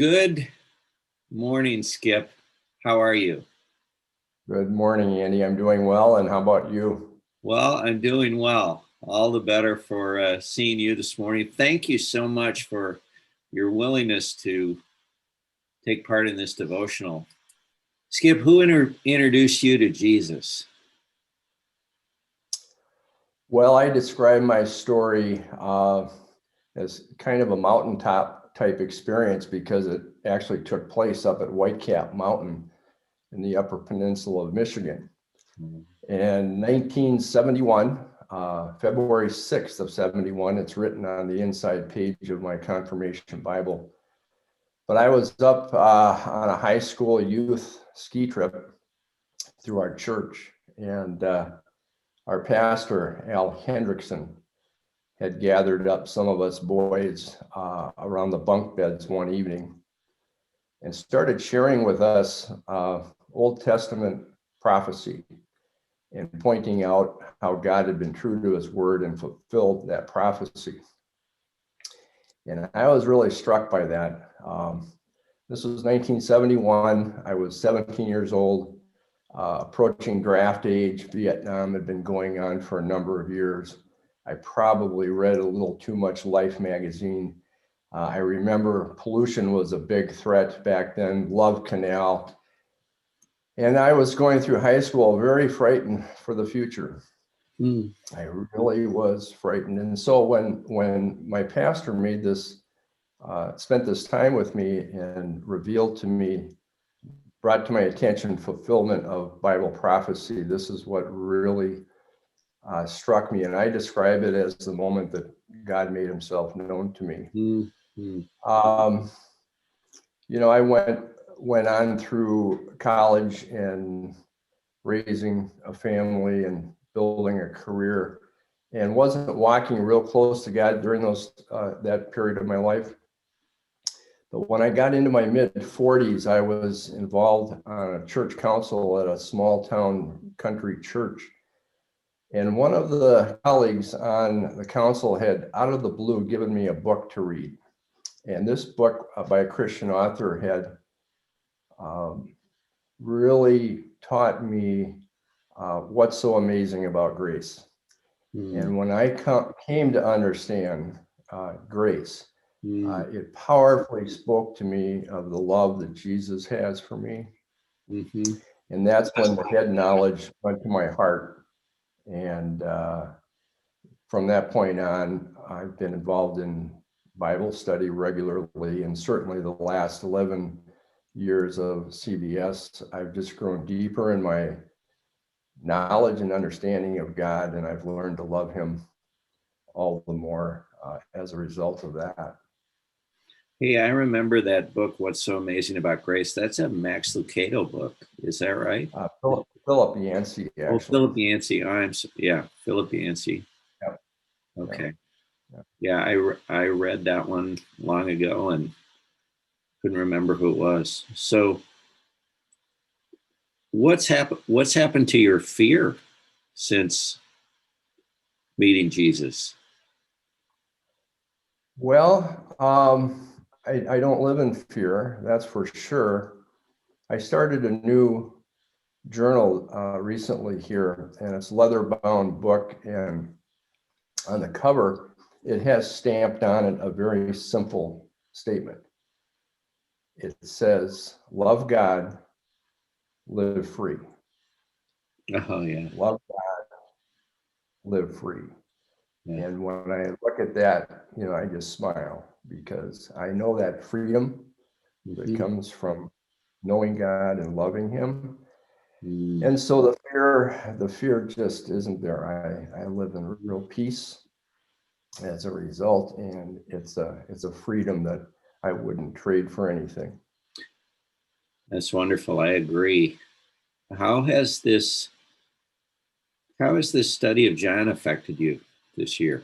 Good morning, Skip. How are you? Good morning, Andy. I'm doing well, and how about you? Well, I'm doing well. All the better for seeing you this morning. Thank you so much for your willingness to take part in this devotional. Skip, who introduced you to Jesus? Well, I describe my story as kind of a mountaintop type experience because it actually took place up at Whitecap Mountain in the Upper Peninsula of Michigan. In 1971, February 6th of 71, it's written on the inside page of my confirmation Bible. But I was up on a high school youth ski trip through our church, and our pastor, Al Hendrickson, had gathered up some of us boys around the bunk beds one evening and started sharing with us Old Testament prophecy and pointing out how God had been true to his word and fulfilled that prophecy. And I was really struck by that. This was 1971. I was 17 years old, approaching draft age. Vietnam had been going on for a number of years. I probably read a little too much Life magazine. I remember pollution was a big threat back then, Love Canal. And I was going through high school very frightened for the future. I really was frightened. And so when my pastor made this, spent this time with me and revealed to me, brought to my attention fulfillment of Bible prophecy, this is what really struck me. And I describe it as the moment that God made himself known to me. I went on through college and raising a family and building a career, and wasn't walking real close to God during that period of my life. But when I got into my mid 40s, I was involved on a church council at a small town country church. And one of the colleagues on the council had, out of the blue, given me a book to read. And this book by a Christian author had really taught me what's so amazing about grace. And when I came to understand grace, it powerfully spoke to me of the love that Jesus has for me. And that's when the head knowledge went to my heart. And from that point on, I've been involved in Bible study regularly, and certainly the last 11 years of CBS, I've just grown deeper in my knowledge and understanding of God, and I've learned to love him all the more as a result of that. Hey, I remember that book, What's So Amazing About Grace. That's a Max Lucado book. Is that right? Philip Yancey, actually. Oh, Philip Yancey. Philip Yancey. Yep. Okay. Yep. Yeah, I read that one long ago and couldn't remember who it was. So what's happened to your fear since meeting Jesus? Well, I don't live in fear, that's for sure. I started a new journal recently here, and it's a leather-bound book, and on the cover, it has stamped on it a very simple statement. It says, "Love God, live free." Oh, yeah. Love God, live free. Yeah. And when I look at that, I just smile, because I know that freedom that comes from knowing God and loving him. And so the fear just isn't there. I live in real peace as a result, and it's a freedom that I wouldn't trade for anything. That's wonderful. I agree. How has this study of John affected you this year?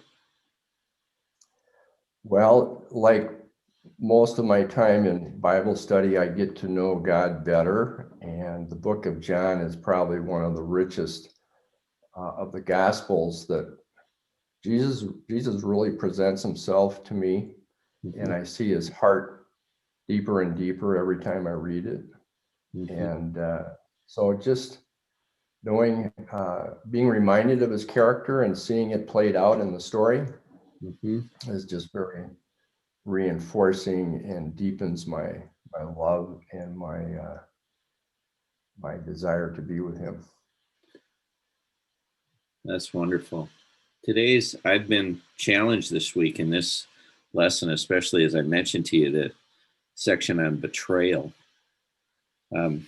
Well, like most of my time in Bible study, I get to know God better, and the book of John is probably one of the richest of the Gospels that Jesus really presents himself to me, and I see his heart deeper and deeper every time I read it. And so just knowing, being reminded of his character and seeing it played out in the story is just very reinforcing and deepens my love and my desire to be with him. That's wonderful. I've been challenged this week in this lesson, especially as I mentioned to you, the section on betrayal. Have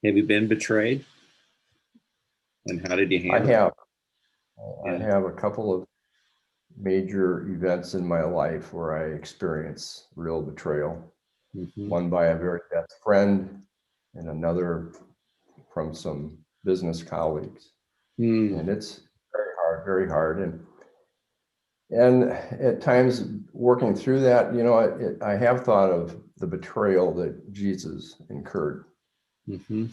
you been betrayed? And how did you handle it? I have a couple of major events in my life where I experienced real betrayal. One by a very best friend and another from some business colleagues. And it's very hard. And at times working through that, I have thought of the betrayal that Jesus incurred. And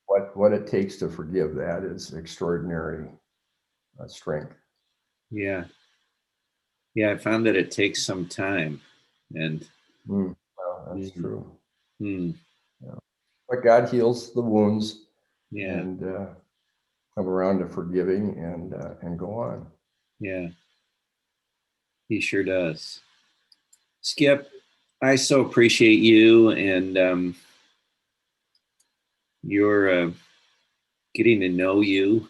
what it takes to forgive that is extraordinary strength. Yeah. I found that it takes some time. And well, that's true. Yeah. But God heals the wounds. Yeah. And come around to forgiving and go on. Yeah. He sure does. Skip, I so appreciate you and your getting to know you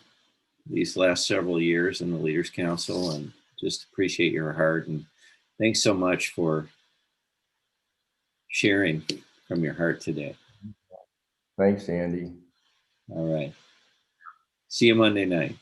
these last several years in the Leaders Council, and just appreciate your heart. And thanks so much for sharing from your heart today. Thanks, Andy. All right. See you Monday night.